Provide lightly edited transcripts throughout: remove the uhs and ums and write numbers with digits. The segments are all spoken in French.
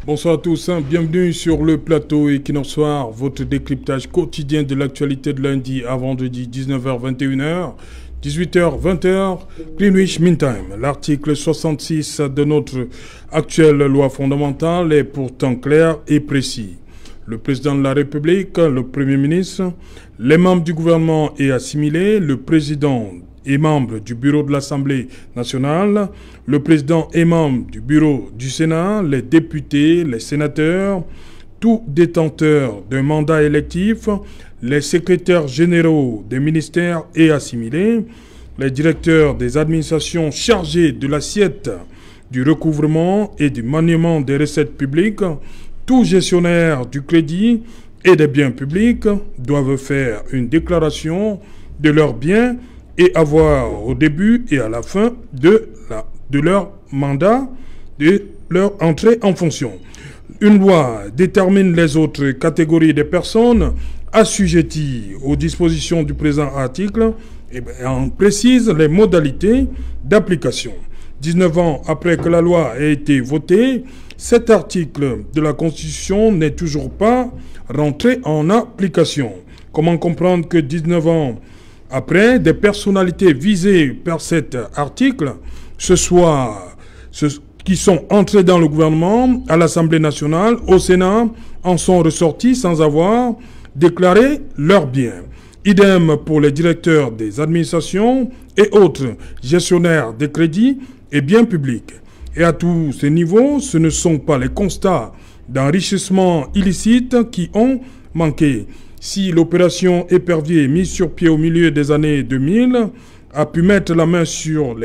Bonsoir à tous, bienvenue sur le plateau Equinox Soir, votre décryptage quotidien de l'actualité de lundi à vendredi 19h-21h, 18h-20h, Greenwich Mean Time. L'article 66 de notre actuelle loi fondamentale est pourtant clair et précis. Le président de la République, le Premier ministre, les membres du gouvernement et assimilés, le président et membres du bureau de l'Assemblée nationale, le président et membres du bureau du Sénat, les députés, les sénateurs, tout détenteur d'un mandat électif, les secrétaires généraux des ministères et assimilés, les directeurs des administrations chargées de l'assiette du recouvrement et du maniement des recettes publiques, tout gestionnaire du crédit et des biens publics doivent faire une déclaration de leurs biens et avoir au début et à la fin de leur mandat, de leur entrée en fonction. Une loi détermine les autres catégories de personnes assujetties aux dispositions du présent article et en précise les modalités d'application. 19 ans après que la loi ait été votée, cet article de la Constitution n'est toujours pas rentré en application. Comment comprendre que 19 ans après, des personnalités visées par cet article, qui sont entrées dans le gouvernement, à l'Assemblée nationale, au Sénat, en sont ressortis sans avoir déclaré leurs biens. Idem pour les directeurs des administrations et autres gestionnaires des crédits et biens publics. Et à tous ces niveaux, ce ne sont pas les constats d'enrichissement illicite qui ont manqué. Si l'opération Épervier mise sur pied au milieu des années 2000 a pu mettre la main sur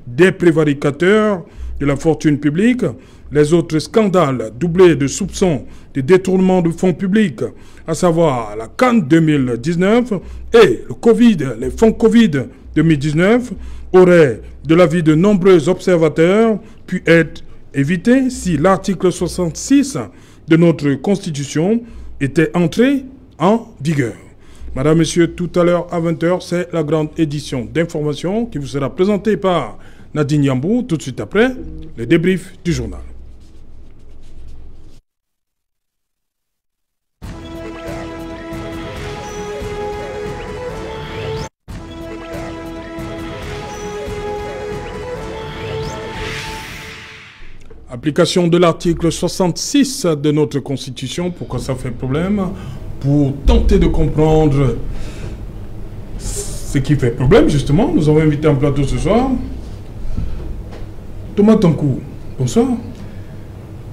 des prévaricateurs de la fortune publique, les autres scandales doublés de soupçons de détournement de fonds publics, à savoir la Cannes 2019 et le Covid, les fonds Covid 2019, auraient, de l'avis de nombreux observateurs, pu être évités si l'article 66 de notre Constitution était entré en vigueur. Madame, Messieurs, tout à l'heure à 20h, c'est la grande édition d'information qui vous sera présentée par Nadine Yambou. Tout de suite après, le débrief du journal. Application de l'article 66 de notre Constitution. Pourquoi ça fait problème? Pour tenter de comprendre ce qui fait problème, justement, nous avons invité en plateau ce soir Thomas Tankou. Bonsoir.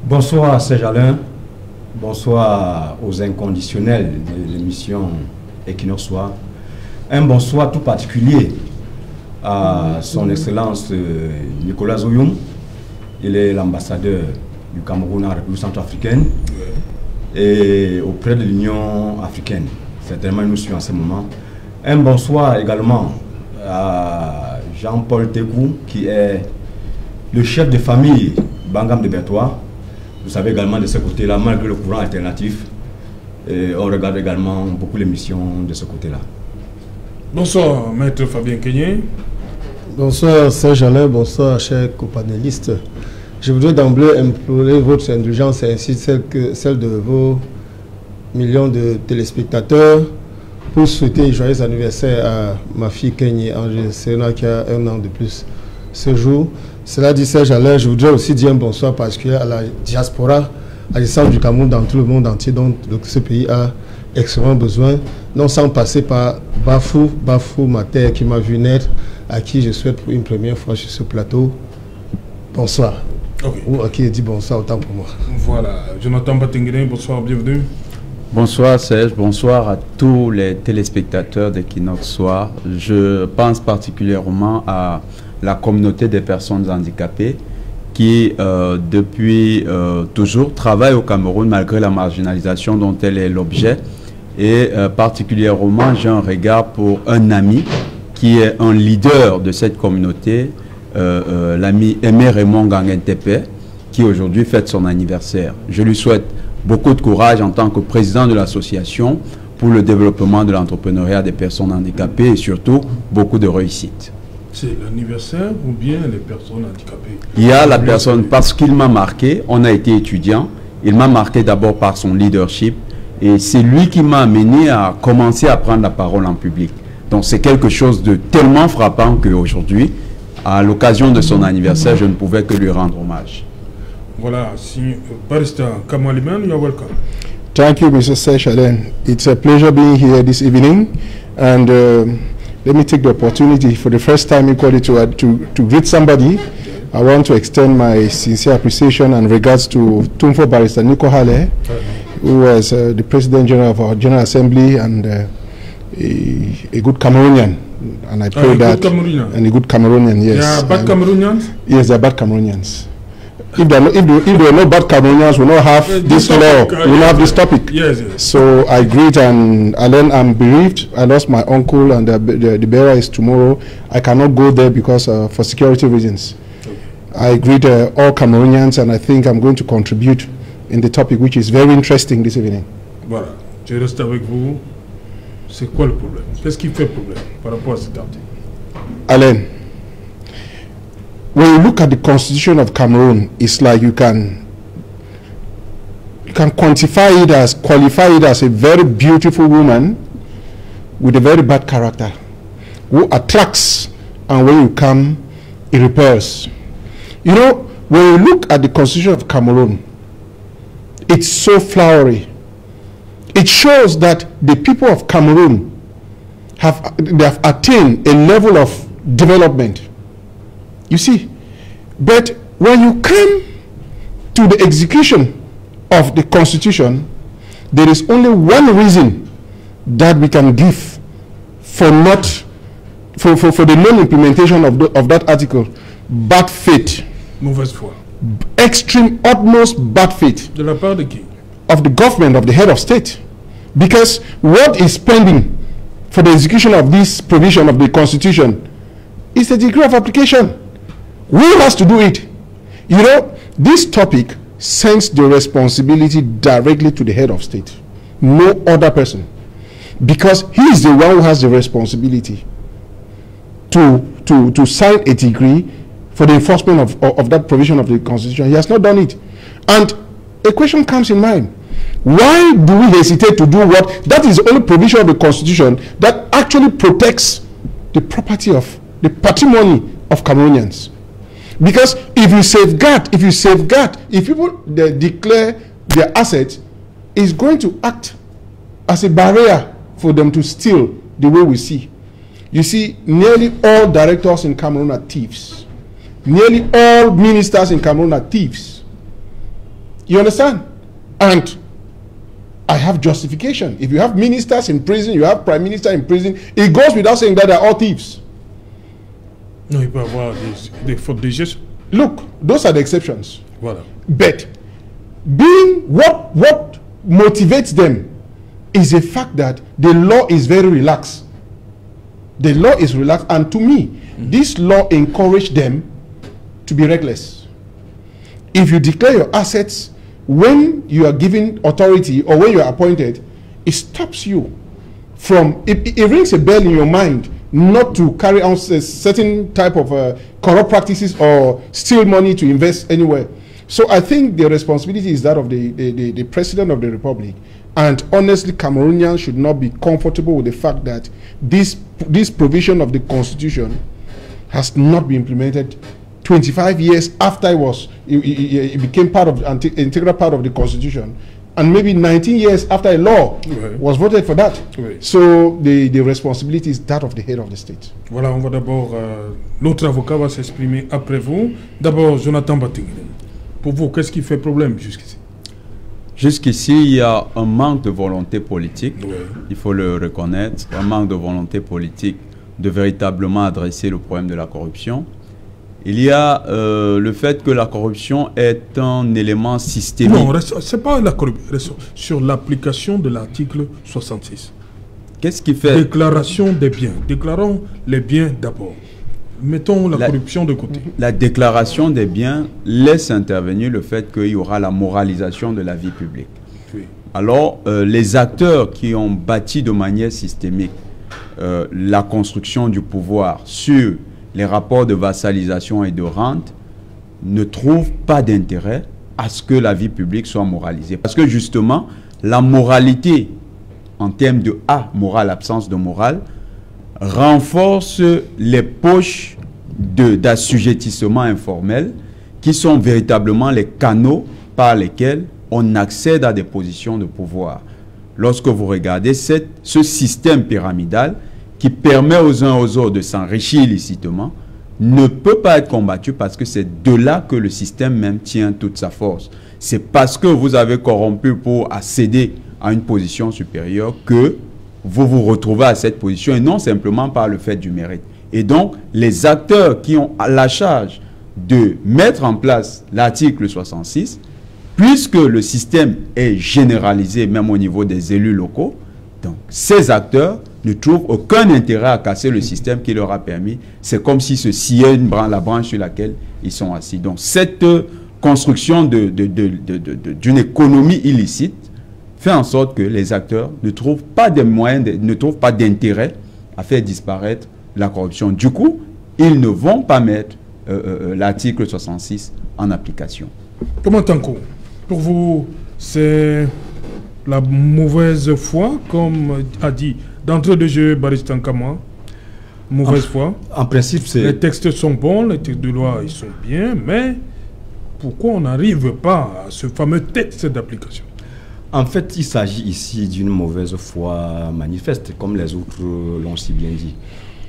Bonsoir Serge Alain. Bonsoir aux inconditionnels de l'émission Equinox Soir. Un bonsoir tout particulier à son Excellence Nicolas Zoyoum. Il est l'ambassadeur du Cameroun en République centrafricaine. Et auprès de l'Union africaine. Certainement, il nous suit en ce moment. Un bonsoir également à Jean-Paul Tekou, qui est le chef de famille Bangam de Bertois. Vous savez également de ce côté-là, malgré le courant alternatif, on regarde également beaucoup l'émission de ce côté-là. Bonsoir, maître Fabien Kenyé. Bonsoir, Serge Alain. Bonsoir, chers copanélistes. Je voudrais d'emblée implorer votre indulgence ainsi celle de vos millions de téléspectateurs pour souhaiter joyeux anniversaire à ma fille Kenny Angèle Serena qui a 1 an de plus ce jour. Cela dit, Serge Alain, je voudrais aussi dire un bonsoir particulier à la diaspora, à l'essence du Cameroun dans tout le monde entier dont ce pays a extrêmement besoin, non sans passer par Bafou Mater qui m'a vu naître, à qui je souhaite pour une première fois sur ce plateau. Bonsoir. Okay. Ou à qui dit bonsoir, autant pour moi. Voilà, Jonathan Batenguene, bonsoir, bienvenue. Bonsoir Serge, bonsoir à tous les téléspectateurs d'Equinox Soir. Je pense particulièrement à la communauté des personnes handicapées qui, depuis toujours, travaille au Cameroun malgré la marginalisation dont elle est l'objet. Et particulièrement, j'ai un regard pour un ami qui est un leader de cette communauté, l'ami Aimé Raymond Gangentepe, qui aujourd'hui fête son anniversaire. Je lui souhaite beaucoup de courage en tant que président de l'association pour le développement de l'entrepreneuriat des personnes handicapées et surtout beaucoup de réussite. C'est l'anniversaire ou bien les personnes handicapées? Il y a la personne, parce qu'il m'a marqué, on a été étudiant, Il m'a marqué d'abord par son leadership et c'est lui qui m'a amené à commencer à prendre la parole en public. Donc c'est quelque chose de tellement frappant qu'aujourd'hui, à l'occasion de son anniversaire, je ne pouvais que lui rendre hommage. Voilà, Barrister Kamaliman, you are welcome. Thank you, Mr. Seychellen. It's a pleasure being here this evening, and let me take the opportunity for the first time equally to greet somebody. I want to extend my sincere appreciation and regards to Tumfo Barrister Nico Hale, who was the President General of our General Assembly and a good Cameroonian. And I pray that, and a good Cameroonian, yes. Yeah, bad Cameroonians? Yes, they're bad Cameroonians. If there are no bad Cameroonians, we will not have this law, we will not have this topic. Yes, yes. So I greet, and Alain, I'm bereaved. I lost my uncle, and the burial is tomorrow. I cannot go there because for security reasons. I greet all Cameroonians, and I think I'm going to contribute in the topic, which is very interesting this evening. Voilà, je reste avec vous. C'est quoi le problème? Qu'est-ce qui fait problème par rapport à cet article? Alain, when you look at the Constitution of Cameroon, it's like you can qualify it as a very beautiful woman with a very bad character, who attracts, and when you come, it repels. You know, when you look at the Constitution of Cameroon, it's so flowery. It shows that the people of Cameroon have attained a level of development. You see, but when you come to the execution of the Constitution, there is only one reason that we can give for the non-implementation of that article: bad faith. Mauvaise foi. Extreme, utmost bad faith. De la part de qui? Of the government, of the head of state. Because what is pending for the execution of this provision of the Constitution is the degree of application. Who has to do it? You know, this topic sends the responsibility directly to the head of state, no other person, because he is the one who has the responsibility to sign a decree for the enforcement of that provision of the Constitution. He has not done it. And a question comes in mind: why do we hesitate to do what? That is the only provision of the Constitution that actually protects the property of, the patrimony of Cameroonians. Because if people declare their assets, it's going to act as a barrier for them to steal the way we see. You see, nearly all directors in Cameroon are thieves. Nearly all ministers in Cameroon are thieves. You understand? And I have justification. If you have ministers in prison, you have prime minister in prison, it goes without saying that they're all thieves. Non, il peut y avoir des fautes de gestion. Look, those are the exceptions. Voilà. But being what motivates them is the fact that the law is very relaxed. The law is relaxed, and to me, this law encourages them to be reckless. If you declare your assets when you are given authority or when you are appointed, it stops you from, it rings a bell in your mind not to carry on a certain type of corrupt practices or steal money to invest anywhere. So I think the responsibility is that of the President of the Republic. And honestly, Cameroonians should not be comfortable with the fact that this provision of the Constitution has not been implemented 25 years after it became part of integral part of the Constitution, and maybe 19 years after a law was voted for that. So the responsibility is that of the head of the state. Voilà, on va d'abord, l'autre avocat va s'exprimer après vous. D'abord, Jonathan Batingile. Pour vous, qu'est-ce qui fait problème jusqu'ici? Jusqu'ici, il y a un manque de volonté politique, il faut le reconnaître, un manque de volonté politique de véritablement adresser le problème de la corruption. Il y a le fait que la corruption est un élément systémique. Non, c'est pas la corruption, sur l'application de l'article 66. Qu'est-ce qui fait? Déclaration des biens. Déclarons les biens d'abord. Mettons la corruption de côté. La déclaration des biens laisse intervenir le fait qu'il y aura la moralisation de la vie publique. Oui. Alors, les acteurs qui ont bâti de manière systémique la construction du pouvoir sur les rapports de vassalisation et de rente ne trouvent pas d'intérêt à ce que la vie publique soit moralisée. Parce que justement, la moralité, en termes de morale, absence de morale, renforce les poches d'assujettissement informel qui sont véritablement les canaux par lesquels on accède à des positions de pouvoir. Lorsque vous regardez ce système pyramidal qui permet aux uns aux autres de s'enrichir illicitement, ne peut pas être combattu parce que c'est de là que le système même tient toute sa force. C'est parce que vous avez corrompu pour accéder à une position supérieure que vous vous retrouvez à cette position et non simplement par le fait du mérite. Et donc, les acteurs qui ont la charge de mettre en place l'article 66, puisque le système est généralisé même au niveau des élus locaux, donc ces acteurs ne trouvent aucun intérêt à casser le système qui leur a permis. C'est comme si se sciait la branche sur laquelle ils sont assis. Donc cette construction d'une économie illicite fait en sorte que les acteurs ne trouvent pas de moyens, ne trouvent pas d'intérêt à faire disparaître la corruption. Du coup, ils ne vont pas mettre l'article 66 en application. Comment Tanko, pour vous, c'est la mauvaise foi, comme a dit d'entrée de jeu Barista Kama? Mauvaise foi. En principe, c'est... Les textes sont bons, les textes de loi, ils sont bien, mais pourquoi on n'arrive pas à ce fameux texte d'application? En fait, il s'agit ici d'une mauvaise foi manifeste, comme les autres l'ont si bien dit.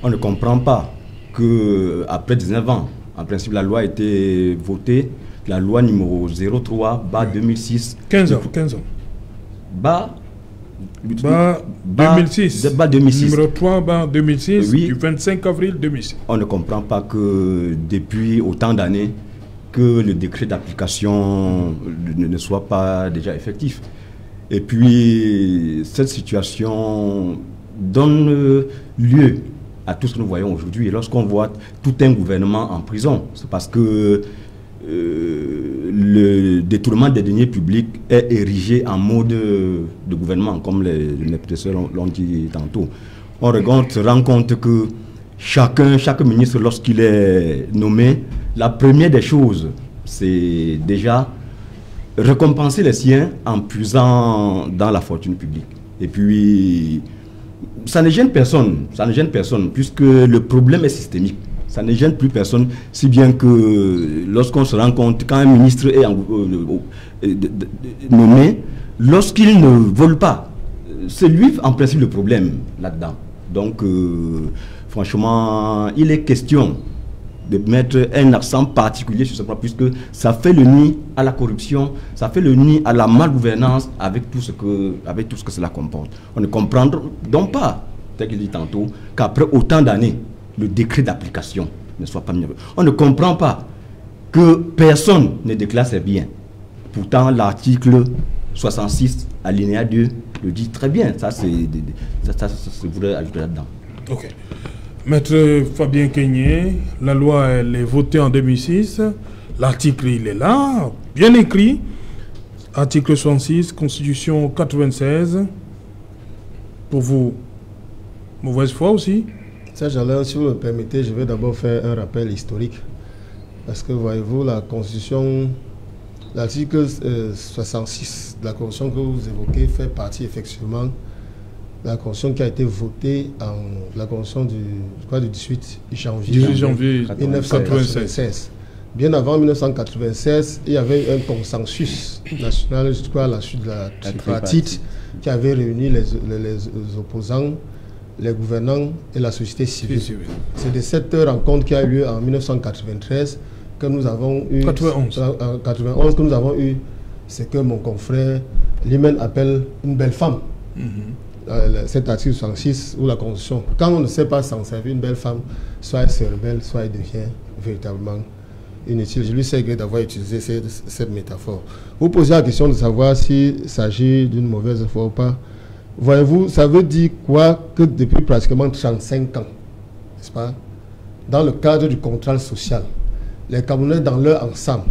On ne comprend pas qu'après 19 ans, en principe, la loi a été votée, la loi numéro 03/2006. 15 ans. 2006. 2006. Numéro 3/2006, oui. Du 25 avril 2006. On ne comprend pas que depuis autant d'années, que le décret d'application ne soit pas déjà effectif. Et puis, cette situation donne lieu à tout ce que nous voyons aujourd'hui. Et lorsqu'on voit tout un gouvernement en prison, c'est parce que le détournement des deniers publics est érigé en mode de gouvernement, comme les professeurs l'ont dit tantôt. On se rend compte que chaque ministre, lorsqu'il est nommé, la première des choses, c'est déjà récompenser les siens en puisant dans la fortune publique. Et puis, ça ne gêne personne, puisque le problème est systémique. Ça ne gêne plus personne, si bien que lorsqu'on se rend compte, quand un ministre est nommé, lorsqu'il ne vole pas, c'est lui en principe le problème là-dedans. Donc, franchement, il est question de mettre un accent particulier sur ce point, puisque ça fait le nid à la corruption, ça fait le nid à la malgouvernance avec tout ce que cela comporte. On ne comprend donc pas, tel qu'il dit tantôt, qu'après autant d'années, le décret d'application ne soit pas mis. On ne comprend pas que personne ne déclare ses biens. Pourtant, l'article 66, alinéa 2, le dit très bien. Ça, je voudrais ajouter là-dedans. Ok. Maître Fabien Keigné, la loi, elle est votée en 2006. L'article, il est là, bien écrit. Article 66, Constitution 96. Pour vous, mauvaise foi aussi? Serge Alain, si vous me permettez, je vais d'abord faire un rappel historique. Parce que, voyez-vous, la Constitution, l'article 66 de la Constitution que vous évoquez fait partie effectivement de la Constitution qui a été votée la Constitution du 18 janvier 1996. Bien avant 1996, il y avait un consensus national, je crois, à la suite de la tripartite qui avait réuni les opposants, les gouvernants et la société civile. C'est de cette rencontre qui a eu lieu en 1993 que nous avons eu... 91 que nous avons eu, c'est que mon confrère lui-même appelle une belle femme. Cet article 66 ou la Constitution. Quand on ne sait pas s'en servir, une belle femme, soit elle se rebelle, soit elle devient véritablement inutile. Je lui sais d'avoir utilisé cette métaphore. Vous posez la question de savoir s'il s'agit d'une mauvaise foi ou pas. Voyez-vous, ça veut dire quoi? Que depuis pratiquement 35 ans, n'est-ce pas, dans le cadre du contrat social, les Camerounais dans leur ensemble,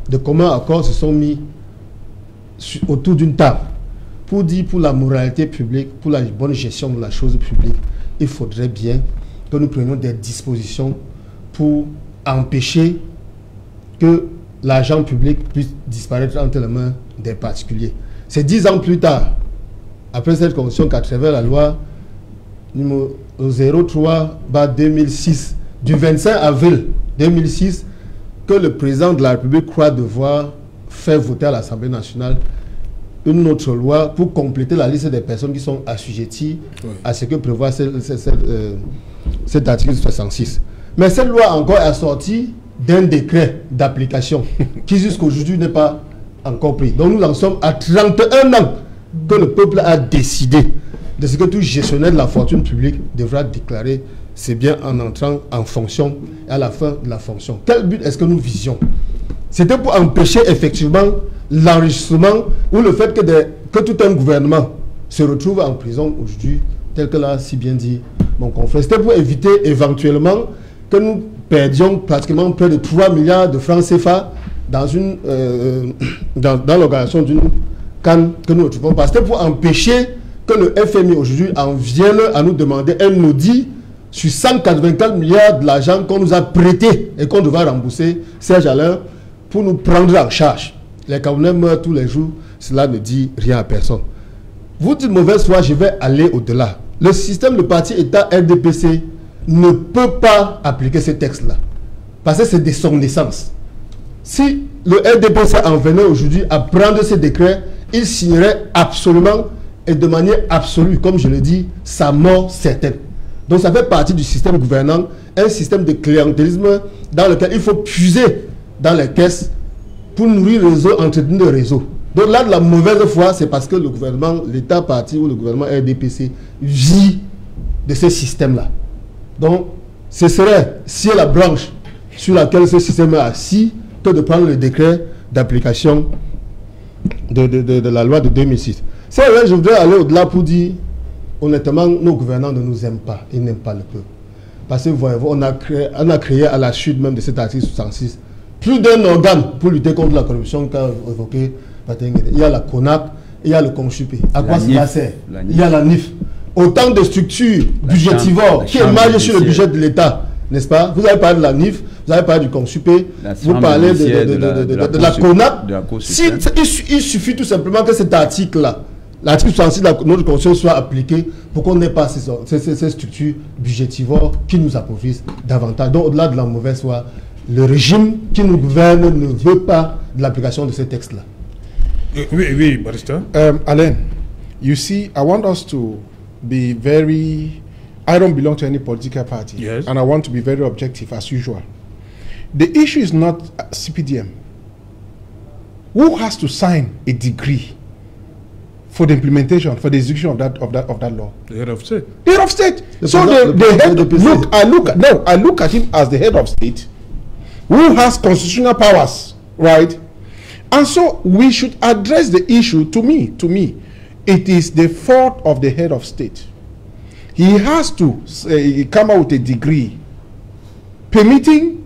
de commun accord, se sont mis autour d'une table pour dire, pour la moralité publique, pour la bonne gestion de la chose publique, il faudrait bien que nous prenions des dispositions pour empêcher que l'argent public puisse disparaître entre les mains des particuliers. C'est 10 ans plus tard, après cette convention qu'à travers la loi numéro 03/2006 du 25 avril 2006 que le président de la République croit devoir faire voter à l'Assemblée nationale une autre loi pour compléter la liste des personnes qui sont assujetties à ce que prévoit cet article 66. Mais cette loi encore est assortie d'un décret d'application qui jusqu'aujourd'hui n'est pas encore pris. Donc nous en sommes à 31 ans que le peuple a décidé de ce que tout gestionnaire de la fortune publique devra déclarer ses biens en entrant en fonction et à la fin de la fonction. Quel but est-ce que nous visions? C'était pour empêcher effectivement l'enrichissement ou le fait que tout un gouvernement se retrouve en prison aujourd'hui, tel que l'a si bien dit mon confrère. C'était pour éviter éventuellement que nous perdions pratiquement près de 3 milliards de francs CFA dans l'organisation d'une canne que nous ne trouvons pas. C'était pour empêcher que le FMI aujourd'hui en vienne à nous demander un audit sur 184 milliards de l'argent qu'on nous a prêté et qu'on devait rembourser, Serge Alain, pour nous prendre en charge. Les Camerounais meurent tous les jours, cela ne dit rien à personne. Vous dites mauvaise foi, je vais aller au-delà. Le système de parti État RDPC ne peut pas appliquer ce texte-là, parce que c'est de son naissance. Si le RDPC en venait aujourd'hui à prendre ce décret, il signerait absolument et de manière absolue, comme je le dis, sa mort certaine. Donc ça fait partie du système gouvernant, un système de clientélisme dans lequel il faut puiser dans les caisses pour nourrir le réseau, entretenir le réseau. Donc là, de la mauvaise foi, c'est parce que le gouvernement, l'État parti ou le gouvernement RDPC vit de ce système-là. Donc, ce serait, si la branche sur laquelle ce système est assis, que de prendre le décret d'application de la loi de 2006. C'est vrai, je voudrais aller au-delà pour dire, honnêtement, nos gouvernants ne nous aiment pas. Ils n'aiment pas le peuple. Parce que, voyez-vous, on a créé à la chute même de cet article 66 plus d'un organe pour lutter contre la corruption qu'a évoqué Patengue. Il y a la CONAC, il y a le CONSUPE. À quoi cela sert? Il y a la NIF. Autant de structures budgétivores qui émargent sur le budget de l'État, n'est-ce pas? Vous avez parlé de la NIF, vous avez parlé du CONSUPE, vous parlez de la CONAC. Il suffit tout simplement que cet article-là, l'article 66 de notre Constitution soit appliqué pour qu'on n'ait pas ces structures budgétivores qui nous appauvrissent davantage. Donc au-delà de la mauvaise foi, le régime qui nous gouverne ne veut pas de l'application de ces textes-là. Oui, Barista. Alain, you see, I want us to be very... I don't belong to any political party. Yes. And I want to be very objective, as usual. The issue is not CPDM. Who has to sign a degree for the implementation, for the execution of that law? The head of state. The head of state. So the head, look, I look at him as the head of state, who has constitutional powers, right? And so we should address the issue. To me, it is the fault of the head of state. He has to come out with a degree permitting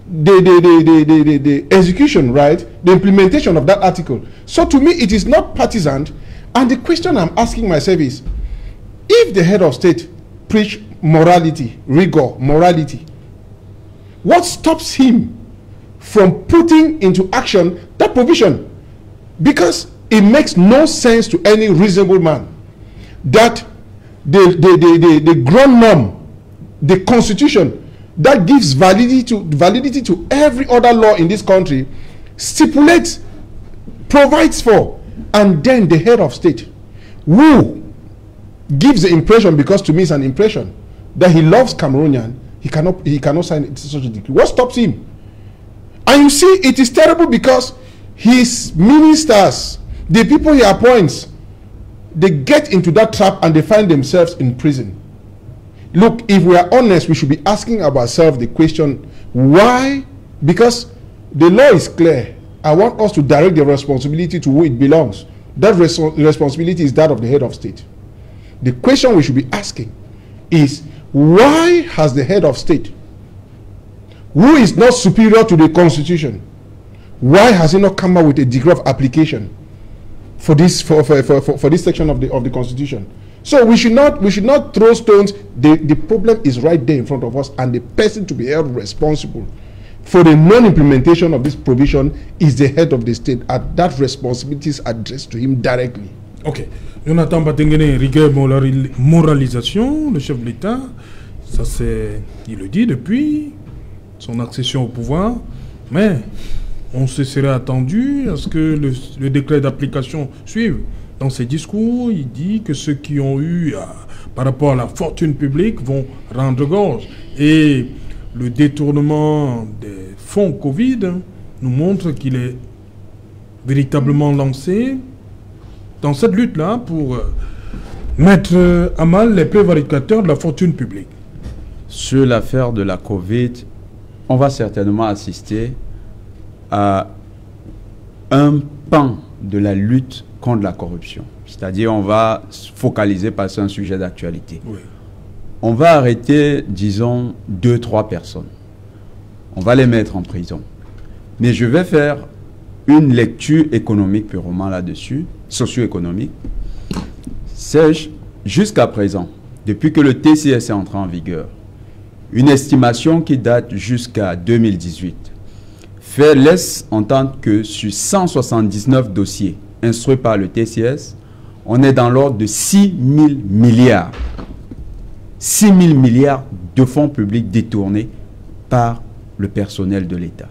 the execution, right? The implementation of that article. So to me, it is not partisan. And the question I'm asking myself is, if the head of state preach morality, rigor, morality, what stops him from putting into action that provision? Because it makes no sense to any reasonable man that the ground norm, the constitution that gives validity to every other law in this country stipulates, provides for, and then the head of state who gives the impression, because to me it's an impression, that he loves Cameroonian, he cannot sign such a decree. What stops him? And you see, it is terrible because his ministers, the people he appoints, they get into that trap and they find themselves in prison. Look, if we are honest, we should be asking ourselves the question, why? Because the law is clear. I want us to direct the responsibility to who it belongs. That responsibility is that of the head of state. The question we should be asking is, why has the head of state, who is not superior to the constitution, why has he not come up with a degree of application for this for this section of the constitution? So we should not throw stones. The problem is right there in front of us, and the person to be held responsible for the non-implementation of this provision is the head of the state, and that responsibility is addressed to him directly. Ok. Jonathan Batengene, rigueur, moralisation, le chef de l'État, ça c'est, il le dit depuis son accession au pouvoir, mais on se serait attendu à ce que le décret d'application suive. Dans ses discours, il dit que ceux qui ont eu par rapport à la fortune publique vont rendre gorge. Et le détournement des fonds Covid nous montre qu'il est véritablement lancé dans cette lutte-là pour mettre à mal les prévaricateurs de la fortune publique. Sur l'affaire de la Covid, on va certainement assister à un pan de la lutte contre la corruption. C'est-à-dire, on va focaliser par un sujet d'actualité. Oui. On va arrêter, disons, 2-3 personnes. On va les mettre en prison. Mais je vais faire une lecture économique purement là-dessus, socio-économique. C'est jusqu'à présent, depuis que le TCS est entré en vigueur, une estimation qui date jusqu'à 2018 laisse entendre que sur 179 dossiers instruits par le TCS, on est dans l'ordre de 6 000 milliards. 6 000 milliards de fonds publics détournés par le personnel de l'État.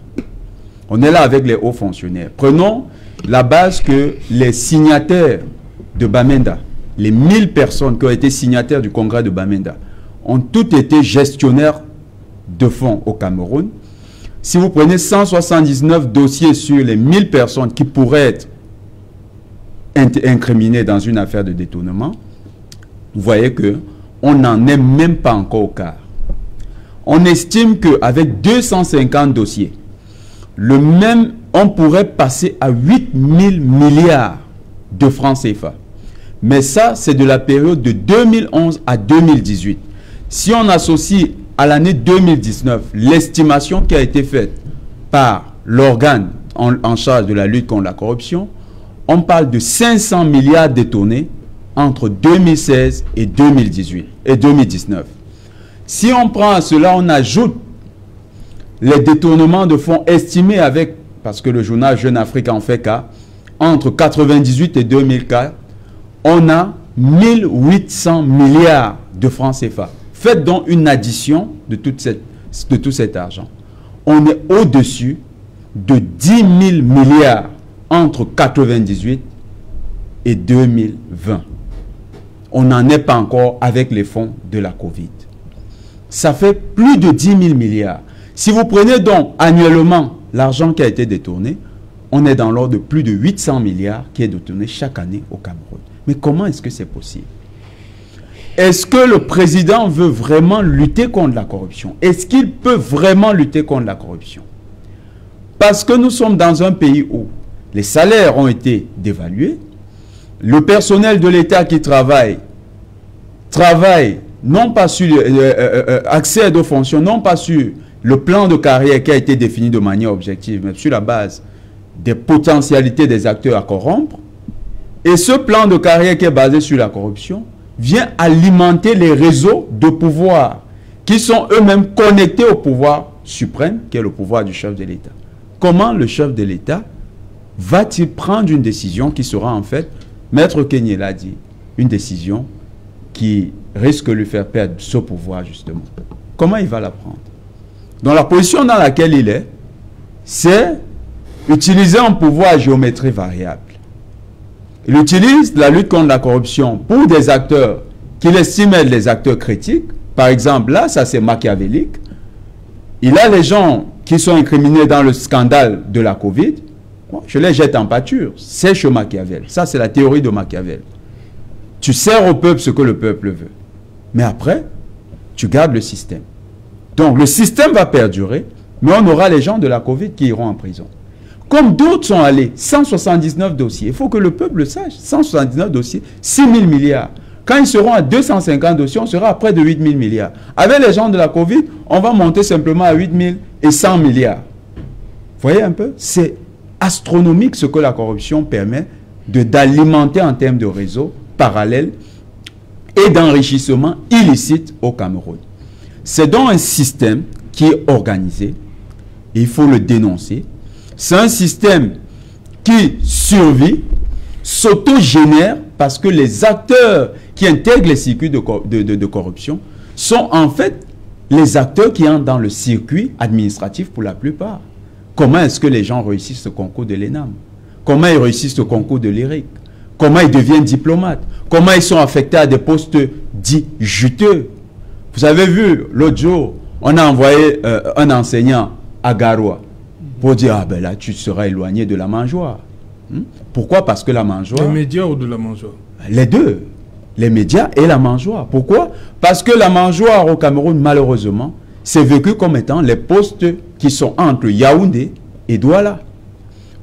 On est là avec les hauts fonctionnaires. Prenons la base que les signataires de Bamenda, les 1000 personnes qui ont été signataires du congrès de Bamenda, ont tous été gestionnaires de fonds au Cameroun. Si vous prenez 179 dossiers sur les 1000 personnes qui pourraient être incriminées dans une affaire de détournement, vous voyez qu'on n'en est même pas encore au quart. On estime qu'avec 250 dossiers, on pourrait passer à 8 000 milliards de francs CFA. Mais ça, c'est de la période de 2011 à 2018. Si on associe à l'année 2019 l'estimation qui a été faite par l'organe en charge de la lutte contre la corruption, on parle de 500 milliards détournés entre 2016 et 2019. Si on prend à cela, on ajoute les détournements de fonds estimés avec, parce que le journal Jeune Afrique en fait cas, entre 1998 et 2004, on a 1800 milliards de francs CFA. Faites donc une addition de tout cet argent. On est au-dessus de 10 000 milliards entre 1998 et 2020. On n'en est pas encore avec les fonds de la Covid. Ça fait plus de 10 000 milliards. Si vous prenez donc annuellement l'argent qui a été détourné, on est dans l'ordre de plus de 800 milliards qui est détourné chaque année au Cameroun. Mais comment est-ce que c'est possible? Est-ce que le président veut vraiment lutter contre la corruption? Est-ce qu'il peut vraiment lutter contre la corruption? Parce que nous sommes dans un pays où les salaires ont été dévalués, le personnel de l'État qui travaille non pas sur accède aux fonctions, non pas sur le plan de carrière qui a été défini de manière objective, mais sur la base des potentialités des acteurs à corrompre. Et ce plan de carrière qui est basé sur la corruption vient alimenter les réseaux de pouvoir qui sont eux-mêmes connectés au pouvoir suprême, qui est le pouvoir du chef de l'État. Comment le chef de l'État va-t-il prendre une décision qui sera en fait, Maître Kenyé l'a dit, une décision qui risque de lui faire perdre ce pouvoir justement? Comment il va la prendre? Donc la position dans laquelle il est, c'est utiliser un pouvoir à géométrie variable. Il utilise la lutte contre la corruption pour des acteurs qu'il estime être des acteurs critiques. Par exemple, là, ça c'est machiavélique. Il a les gens qui sont incriminés dans le scandale de la Covid. Bon, je les jette en pâture. C'est chez Machiavel. Ça, c'est la théorie de Machiavel. Tu sers au peuple ce que le peuple veut. Mais après, tu gardes le système. Donc, le système va perdurer, mais on aura les gens de la Covid qui iront en prison. Comme d'autres sont allés, 179 dossiers. Il faut que le peuple le sache. 179 dossiers, 6 000 milliards. Quand ils seront à 250 dossiers, on sera à près de 8 000 milliards. Avec les gens de la Covid, on va monter simplement à 8 000 et 100 milliards. Vous voyez un peu? C'est astronomique ce que la corruption permet d'alimenter en termes de réseaux parallèles et d'enrichissement illicite au Cameroun. C'est donc un système qui est organisé, et il faut le dénoncer. C'est un système qui survit, s'auto-génère, parce que les acteurs qui intègrent les circuits de corruption sont en fait les acteurs qui entrent dans le circuit administratif pour la plupart. Comment est-ce que les gens réussissent ce concours de l'ENAM? Comment ils réussissent le concours de l'ERIC? Comment ils deviennent diplomates? Comment ils sont affectés à des postes dits juteux? Vous avez vu, l'autre jour, on a envoyé un enseignant à Garoua pour dire, ah ben là, tu seras éloigné de la mangeoire. Pourquoi? Parce que la mangeoire... Les médias ou de la mangeoire? Les deux. Les médias et la mangeoire. Pourquoi? Parce que la mangeoire au Cameroun, malheureusement, c'est vécu comme étant les postes qui sont entre Yaoundé et Douala.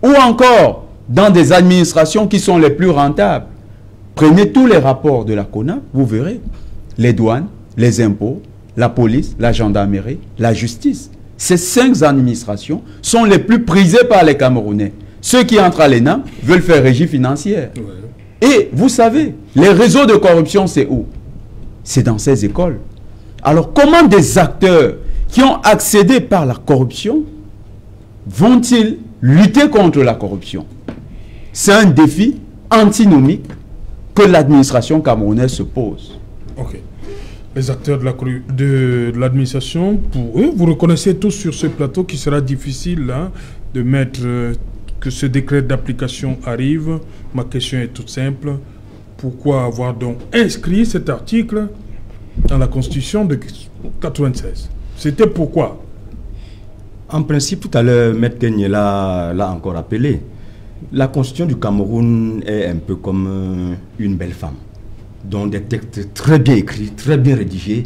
Ou encore, dans des administrations qui sont les plus rentables. Prenez tous les rapports de la CONAP, vous verrez. Les douanes, les impôts, la police, la gendarmerie, la justice. Ces 5 administrations sont les plus prisées par les Camerounais. Ceux qui entrent à l'ENAM veulent faire régie financière. Ouais. Et vous savez, les réseaux de corruption, c'est où? C'est dans ces écoles. Alors, comment des acteurs qui ont accédé par la corruption vont-ils lutter contre la corruption? C'est un défi antinomique que l'administration camerounaise se pose. Ok. Les acteurs de l'administration, pour eux, vous reconnaissez tous sur ce plateau qu'il sera difficile hein, de mettre que ce décret d'application arrive. Ma question est toute simple. Pourquoi avoir donc inscrit cet article dans la Constitution de 1996? C'était pourquoi? En principe, tout à l'heure, Maître Kenya l'a encore appelé. La Constitution du Cameroun est un peu comme une belle femme, dont des textes très bien écrits, très bien rédigés.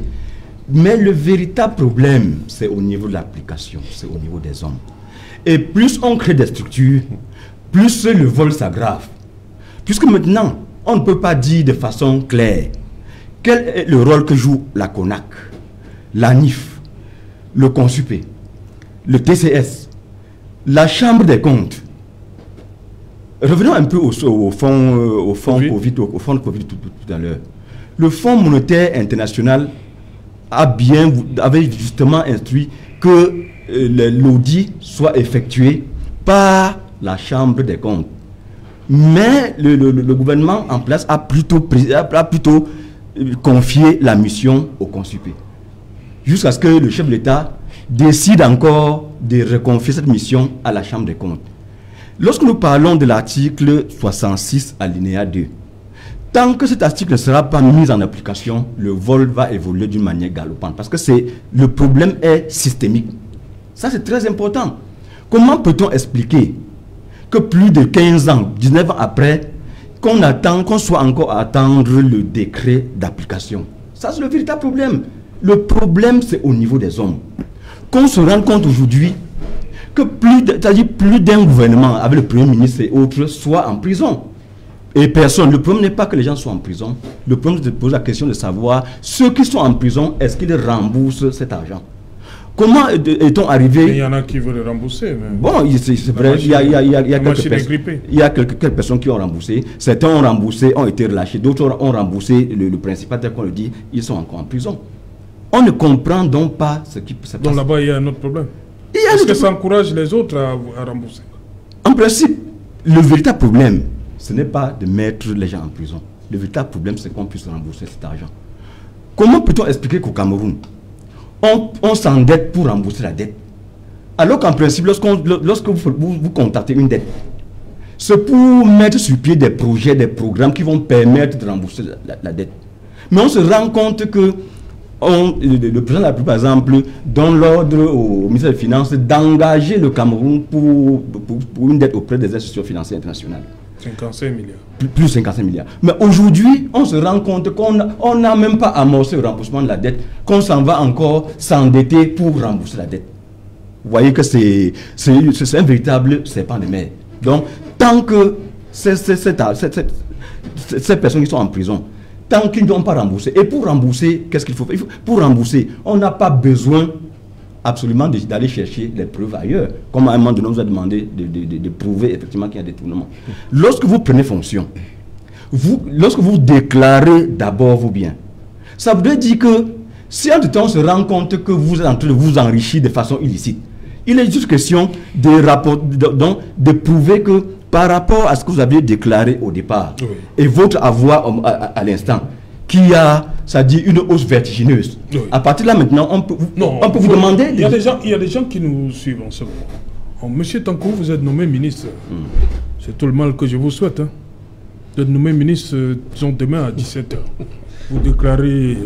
Mais le véritable problème, c'est au niveau de l'application, c'est au niveau des hommes. Et plus on crée des structures, plus le vol s'aggrave. Puisque maintenant, on ne peut pas dire de façon claire quel est le rôle que joue la CONAC, la NIF, le CONSUPE, le TCS, la Chambre des comptes. Revenons un peu au fonds Covid tout à l'heure. Le Fonds monétaire international avait justement instruit que l'audit soit effectué par la Chambre des comptes. Mais le gouvernement en place a plutôt confié la mission au CONSUPE. Jusqu'à ce que le chef de l'État décide encore de reconfier cette mission à la Chambre des comptes. Lorsque nous parlons de l'article 66 alinéa 2, tant que cet article ne sera pas mis en application, le vol va évoluer d'une manière galopante. Parce que le problème est systémique. Ça, c'est très important. Comment peut-on expliquer que plus de 15 ans, 19 ans après, qu'on soit encore à attendre le décret d'application? Ça, c'est le véritable problème. Le problème, c'est au niveau des hommes. Qu'on se rende compte aujourd'hui que plus d'un gouvernement, avec le Premier ministre et autres, soit en prison. Et personne. Le problème n'est pas que les gens soient en prison. Le problème, c'est de poser la question de savoir, ceux qui sont en prison, est-ce qu'ils remboursent cet argent? Comment est-on arrivé? Il y en a qui veulent le rembourser. Mais bon, c'est vrai, il y a quelques personnes qui ont remboursé. Certains ont remboursé, ont été relâchés. D'autres ont remboursé le principal, tel qu'on le dit, ils sont encore en prison. On ne comprend donc pas ce qui se passe. Donc là-bas, il y a un autre problème. Est-ce que ça encourage les autres à rembourser? En principe, le véritable problème, ce n'est pas de mettre les gens en prison. Le véritable problème, c'est qu'on puisse rembourser cet argent. Comment peut-on expliquer qu'au Cameroun, on s'endette pour rembourser la dette? Alors qu'en principe, lorsque vous contactez une dette, c'est pour mettre sur pied des projets, des programmes qui vont permettre de rembourser la dette. Mais on se rend compte que le président de la République, par exemple, donne l'ordre au ministère des Finances d'engager le Cameroun pour une dette auprès des institutions financières internationales. 55 milliards. Plus 55 milliards. Mais aujourd'hui, on se rend compte qu'on n'a même pas amorcé le remboursement de la dette, qu'on s'en va encore s'endetter pour rembourser la dette. Vous voyez que c'est un véritable serpent de mer. Donc, tant que ces personnes qui sont en prison, tant qu'ils ne doivent pas rembourser. Et pour rembourser, qu'est-ce qu'il faut faire? Pour rembourser, on n'a pas besoin absolument d'aller chercher les preuves ailleurs. Comme à un moment donné, on nous a demandé de prouver effectivement qu'il y a des détournements. Lorsque vous prenez fonction, lorsque vous déclarez d'abord vos biens, ça veut dire que si en tout temps on se rend compte que vous êtes en train de vous enrichir de façon illicite, Il est juste question de prouver que par rapport à ce que vous aviez déclaré au départ, oui, et votre avoir à l'instant, qui a, ça dit, une hausse vertigineuse. Oui. À partir de là, maintenant, on peut vous demander... Il y a des gens qui nous suivent en ce moment. Oh, Monsieur Tanko, vous êtes nommé ministre. C'est tout le mal que je vous souhaite. Hein. Vous êtes nommé ministre, disons, demain à 17h. Vous déclarez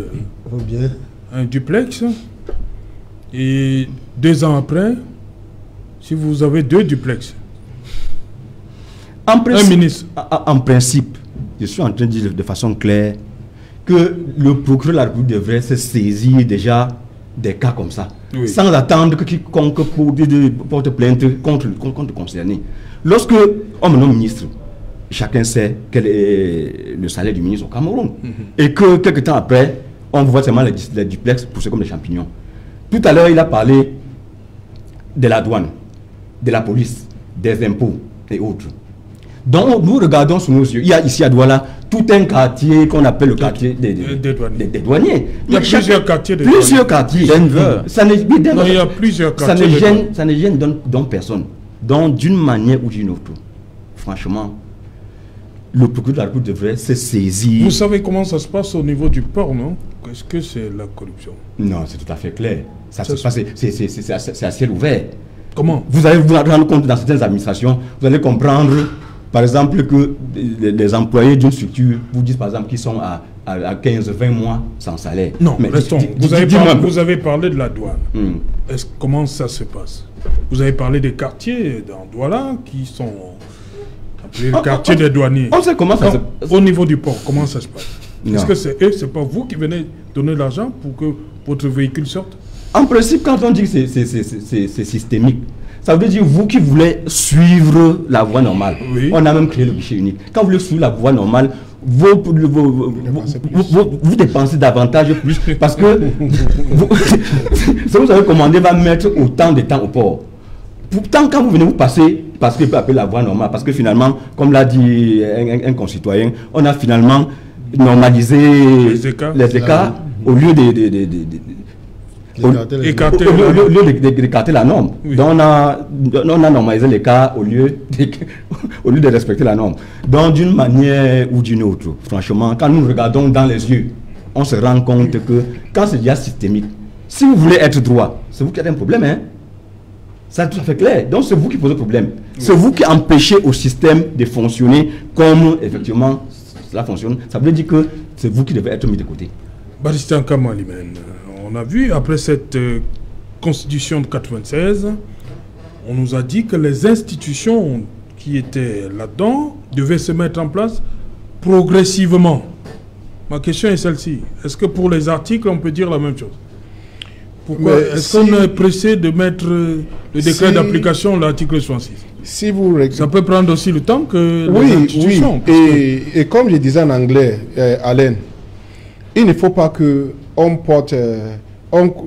bien. un duplex. Et 2 ans après, si vous avez 2 duplex, un ministre. En principe, je suis en train de dire de façon claire que le procureur de la République devrait se saisir déjà des cas comme ça, oui, sans attendre que quiconque porte plainte contre le concerné. Lorsque on me nomme ministre, chacun sait quel est le salaire du ministre au Cameroun. Et que quelques temps après, on voit seulement les duplex pousser comme des champignons. Tout à l'heure, il a parlé de la douane, de la police, des impôts et autres. Donc, nous regardons sous nos yeux. Il y a ici à Douala tout un quartier qu'on appelle le quartier des douaniers. Il y a plusieurs quartiers de Plusieurs quartiers. Denver. Non, il y a plusieurs quartiers. Ça ne gêne donc personne. Donc, d'une manière ou d'une autre, franchement, le procureur de la République devrait se saisir. Vous savez comment ça se passe au niveau du port, non? Est-ce que c'est la corruption? Non, c'est tout à fait clair. Ça se passe, c'est à ciel ouvert. Comment? Vous allez vous rendre compte dans certaines administrations, vous allez comprendre, par exemple, que les employés d'une structure vous disent, par exemple, qu'ils sont à 15-20 mois sans salaire. Non, mais restons. Vous avez parlé de la douane. Comment ça se passe? Vous avez parlé des quartiers dans Douala qui sont appelés les quartiers des douaniers. On sait comment ça se passe. Au niveau du port, comment ça se passe? Non. Est-ce que c'est eux, c'est pas vous qui venez donner l'argent pour que votre véhicule sorte? En principe, quand on dit que c'est systémique, ça veut dire vous qui voulez suivre la voie normale. Oui. On a même créé le guichet unique. Quand vous voulez suivre la voie normale, vous dépensez davantage plus parce que ce que vous avez commandé va mettre autant de temps au port. Pourtant, quand vous venez vous passer, parce qu'il peut appeler la voie normale, parce que finalement, comme l'a dit un concitoyen, on a finalement normalisé les écarts au lieu d'écarter la norme. Oui. Donc on a normalisé les cas au lieu de respecter la norme. Donc d'une manière ou d'une autre, franchement, quand nous regardons dans les yeux, on se rend compte que quand c'est déjà systémique, si vous voulez être droit, c'est vous qui avez un problème, hein. Ça tout à fait clair. Donc c'est vous qui posez problème. Oui. C'est vous qui empêchez au système de fonctionner comme effectivement cela fonctionne. Ça veut dire que c'est vous qui devez être mis de côté. Baptiste Kamalimen, on a vu après cette constitution de 96, on nous a dit que les institutions qui étaient là-dedans devaient se mettre en place progressivement. Ma question est celle-ci. Est-ce que pour les articles, on peut dire la même chose? Pourquoi est-ce qu'on est pressé de mettre le décret d'application, l'article 66? Si vous ça peut prendre aussi le temps que les institutions. Oui. Et comme je disais en anglais, Alain, il ne faut pas que on porte...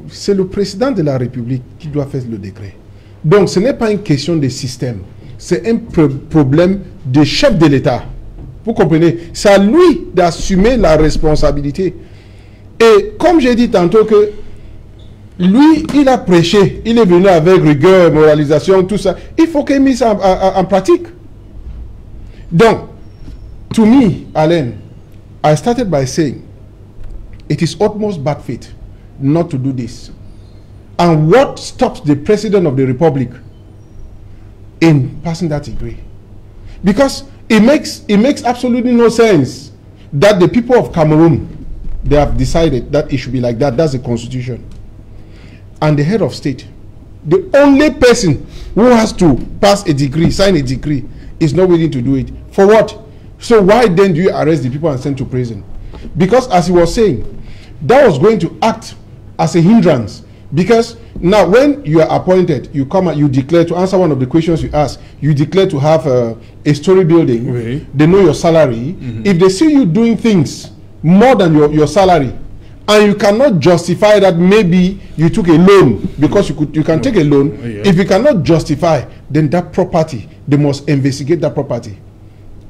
c'est le président de la République qui doit faire le décret. Donc ce n'est pas une question de système. C'est un problème de chef de l'État. Vous comprenez? C'est à lui d'assumer la responsabilité. Et comme j'ai dit tantôt que lui, il a prêché, il est venu avec rigueur, moralisation, tout ça. Il faut qu'il mette ça en pratique. Donc, to me, Alain, I started by saying, it is utmost bad faith not to do this. And what stops the President of the Republic in passing that degree? Because it makes absolutely no sense that the people of Cameroon, they have decided that it should be like that. That's the constitution. And the head of state, the only person who has to pass a decree, sign a decree, is not willing to do it. For what? So why then do you arrest the people and send to prison? Because as he was saying, that was going to act as a hindrance. Because now when you are appointed, you come and you declare, to answer one of the questions you asked, you declare to have a story building. Oui. They know your salary. If they see you doing things more than your salary, and you cannot justify that maybe you took a loan, because you can take a loan. Yeah. If you cannot justify, then that property, they must investigate that property.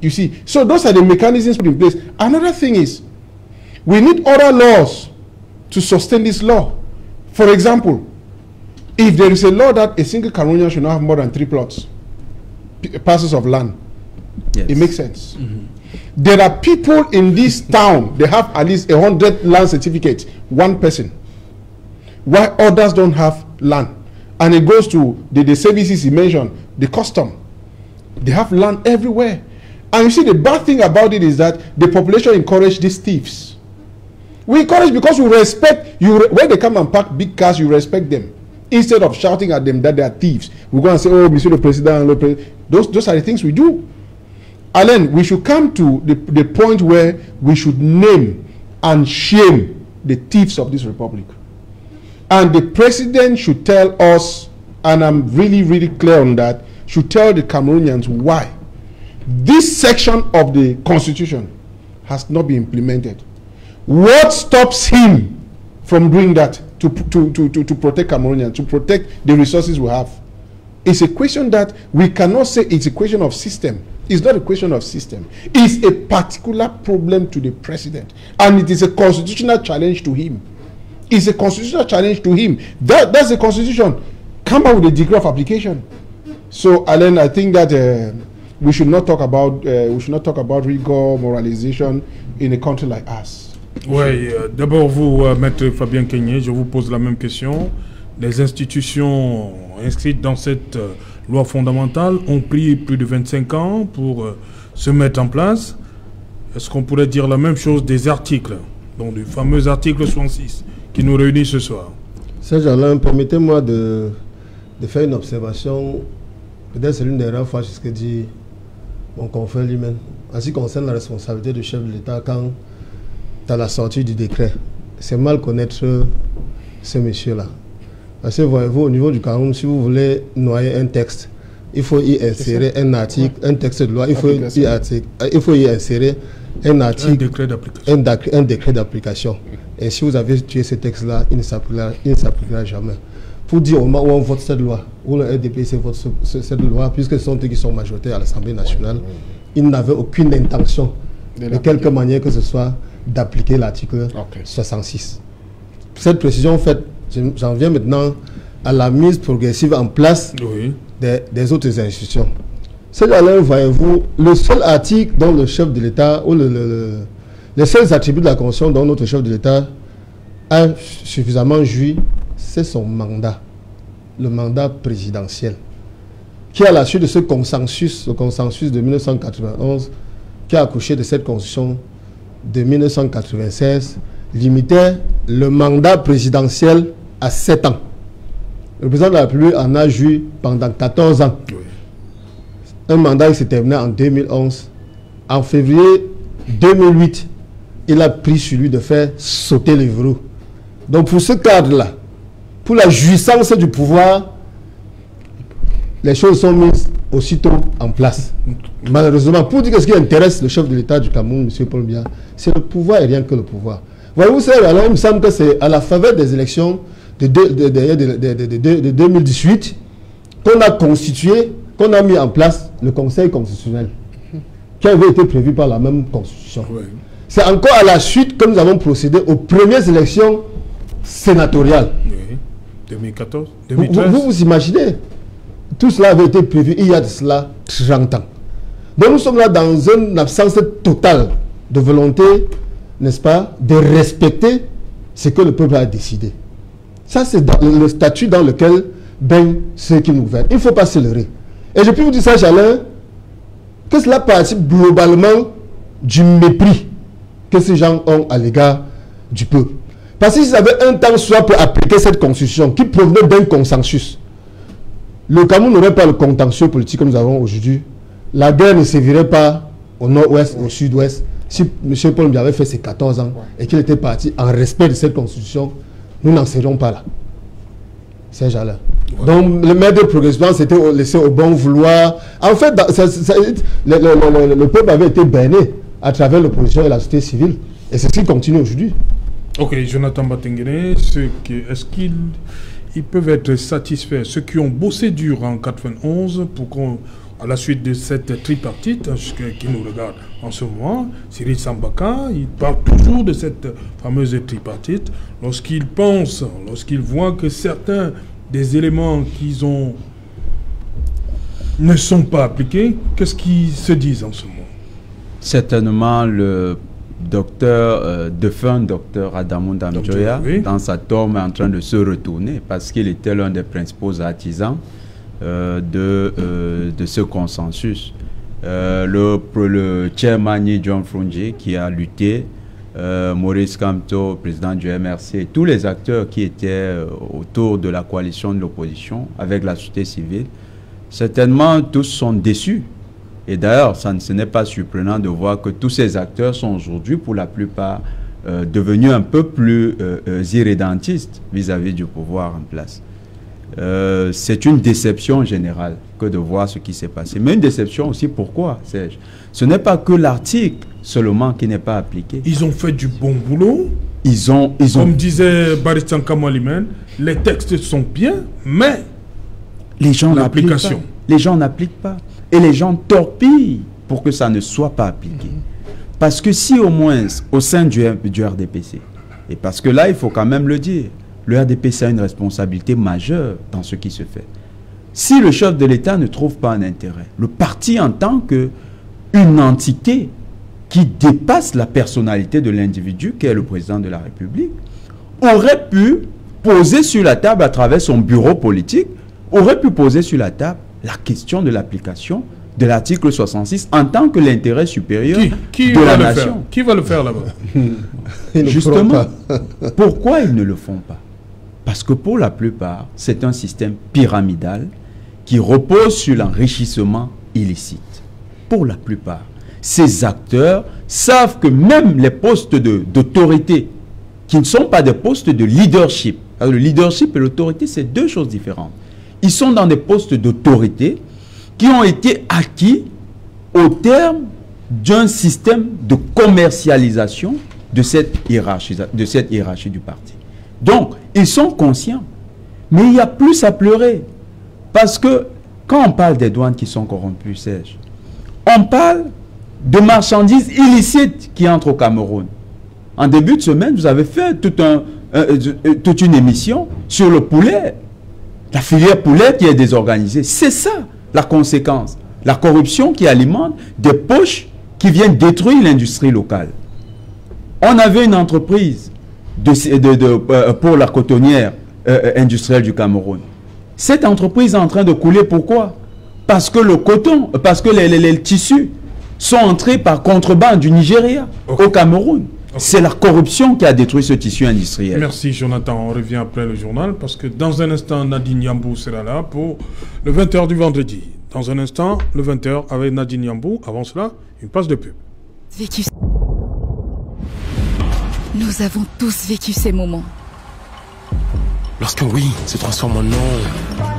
You see, so those are the mechanisms put in place. Another thing is, we need other laws to sustain this law. For example, If there is a law that a single Cameroonian should not have more than 3 plots, parcels of land, Yes. it makes sense. There are people in this town, they have at least 100 land certificates, one person, while others don't have land. And it goes to the services he mentioned, the custom. They have land everywhere. And you see, the bad thing about it is that the population encourage these thieves. We encourage because we respect you. When they come and park big cars, you respect them. Instead of shouting at them that they are thieves, we go and say, oh, Monsieur le Président, those are the things we do. And then we should come to the point where we should name and shame the thieves of this republic. And the president should tell us, and I'm really, really clear on that, should tell the Cameroonians why this section of the constitution has not been implemented. What stops him from doing that to protect Cameroonians, to protect the resources we have? It's a question that we cannot say it's a question of system. It's not a question of system. It's a particular problem to the president. And it is a constitutional challenge to him. It's a constitutional challenge to him. That's the constitution. Come out with a degree of application. So, Alain, I think that we should not talk about rigor, moralization in a country like us. Oui, d'abord vous, Maître Fabien Kenyé, je vous pose la même question. Les institutions inscrites dans cette loi fondamentale ont pris plus de 25 ans pour se mettre en place. Est-ce qu'on pourrait dire la même chose des articles, donc du fameux article 66 qui nous réunit ce soir? Serge Alain, permettez-moi de faire une observation. Peut-être c'est l'une des rares fois ce que dit mon confrère lui-même. En ce qui concerne la responsabilité du chef de l'État quand à la sortie du décret, c'est mal connaître ce monsieur-là. Parce que voyez-vous, au niveau du Cameroun, si vous voulez noyer un texte, il faut y insérer un article, un texte de loi, il faut y insérer un article, un décret d'application. Et si vous avez tué ce texte-là, il ne s'appliquera jamais. Pour dire au moment où on vote cette loi, où le RDPC vote cette loi, puisque ce sont eux qui sont majoritaires à l'Assemblée nationale, ils n'avaient aucune intention, de quelque manière que ce soit, d'appliquer l'article 66. Cette précision faite, j'en viens maintenant à la mise progressive en place des autres institutions. C'est là, voyez-vous, le seul article dont le chef de l'État, ou les seuls attributs de la Constitution dont notre chef de l'État a suffisamment joui, c'est son mandat, le mandat présidentiel, qui à la suite de ce consensus, le consensus de 1991, qui a accouché de cette Constitution de 1996, limitait le mandat présidentiel à 7 ans. Le président de la République en a joui pendant 14 ans. Oui. Un mandat qui s'est terminé en 2011. En février 2008, il a pris sur lui de faire sauter les verrous. Donc pour ce cadre-là, pour la jouissance du pouvoir, les choses sont mises aussitôt en place. Malheureusement, pour dire ce qui intéresse le chef de l'État du Cameroun, M. Paul Biya, c'est le pouvoir et rien que le pouvoir. Voyez-vous, alors il me semble que c'est à la faveur des élections de 2018 qu'on a constitué, qu'on a mis en place le Conseil constitutionnel, qui avait été prévu par la même Constitution. Oui. C'est encore à la suite que nous avons procédé aux premières élections sénatoriales. Oui. 2014, 2013. Vous imaginez, tout cela avait été prévu il y a de cela 30 ans. Donc nous sommes là dans une absence totale de volonté, n'est-ce pas, de respecter ce que le peuple a décidé. Ça, c'est le statut dans lequel baignent ceux qui nous gouvernent. Il ne faut pas se leurrer. Et je peux vous dire ça, Jalin, que cela participe globalement du mépris que ces gens ont à l'égard du peuple. Parce qu'ils avaient un temps soit pour appliquer cette constitution qui provenait d'un consensus. Le Cameroun n'aurait pas le contentieux politique que nous avons aujourd'hui. La guerre ne servirait pas au nord-ouest, au sud-ouest. Si M. Paul Biya avait fait ses 14 ans et qu'il était parti en respect de cette constitution, nous n'en serions pas là. C'est Jalin. Ouais. Donc, le maître de progressivement s'était laissé au bon vouloir. En fait, le peuple avait été berné à travers l'opposition et la société civile. Et c'est ce qui continue aujourd'hui. Ok, Jonathan Batengene, est-ce qu'ils peuvent être satisfaits, ceux qui ont bossé dur en 91 pour qu'on, à la suite de cette tripartite qui nous regarde en ce moment, Cyril Sambaka, il parle toujours de cette fameuse tripartite. Lorsqu'il pense, lorsqu'il voit que certains des éléments ne sont pas appliqués. Qu'est-ce qu'ils se disent en ce moment? Certainement, le défunt docteur Adamou Dame-Djoya, oui, dans sa tombe, est en train de se retourner parce qu'il était l'un des principaux artisans de ce consensus. Le chairman John Frunje qui a lutté, Maurice Kamto, président du MRC, et tous les acteurs qui étaient autour de la coalition de l'opposition avec la société civile, certainement tous sont déçus. Et d'ailleurs, ce n'est pas surprenant de voir que tous ces acteurs sont aujourd'hui, pour la plupart, devenus un peu plus irrédentistes vis-à-vis du pouvoir en place. C'est une déception générale que de voir ce qui s'est passé. Mais une déception aussi, pourquoi, Serge? Ce n'est pas que l'article seulement qui n'est pas appliqué. Ils ont fait du bon boulot. Comme disait Baristan Kamalimen, les textes sont bien, mais les gens n'appliquent pas. Les gens n'appliquent pas. Et les gens torpillent pour que ça ne soit pas appliqué. Parce que si au moins, au sein du RDPC, et parce que là, il faut quand même le dire, le RDPC a une responsabilité majeure dans ce qui se fait. Si le chef de l'État ne trouve pas un intérêt, le parti en tant qu'une entité qui dépasse la personnalité de l'individu, qui est le président de la République, aurait pu poser sur la table à travers son bureau politique, aurait pu poser sur la table la question de l'application de l'article 66 en tant que l'intérêt supérieur de la nation. Qui va le faire là-bas? Justement, pourquoi ils ne le font pas? Parce que pour la plupart, c'est un système pyramidal qui repose sur l'enrichissement illicite. Pour la plupart, ces acteurs savent que même les postes d'autorité, qui ne sont pas des postes de leadership, alors le leadership et l'autorité, c'est deux choses différentes. Ils sont dans des postes d'autorité qui ont été acquis au terme d'un système de commercialisation de cette hiérarchie du parti. Donc, ils sont conscients. Mais il y a plus à pleurer. Parce que quand on parle des douanes qui sont corrompues, Serge, on parle de marchandises illicites qui entrent au Cameroun. En début de semaine, vous avez fait toute une émission sur le poulet. La filière poulet qui est désorganisée. C'est ça la conséquence. La corruption qui alimente des poches qui viennent détruire l'industrie locale. On avait une entreprise pour la cotonnière industrielle du Cameroun. Cette entreprise est en train de couler. Pourquoi? Parce que le coton, parce que les tissus sont entrés par contrebande du Nigeria au Cameroun. C'est la corruption qui a détruit ce tissu industriel. Merci Jonathan, on revient après le journal parce que dans un instant Nadine Yambou sera là pour le 20h du vendredi. Dans un instant, le 20h avec Nadine Yambou. Avant cela, une passe de pub. Nous avons tous vécu ces moments. Lorsqu'un oui se transforme en non.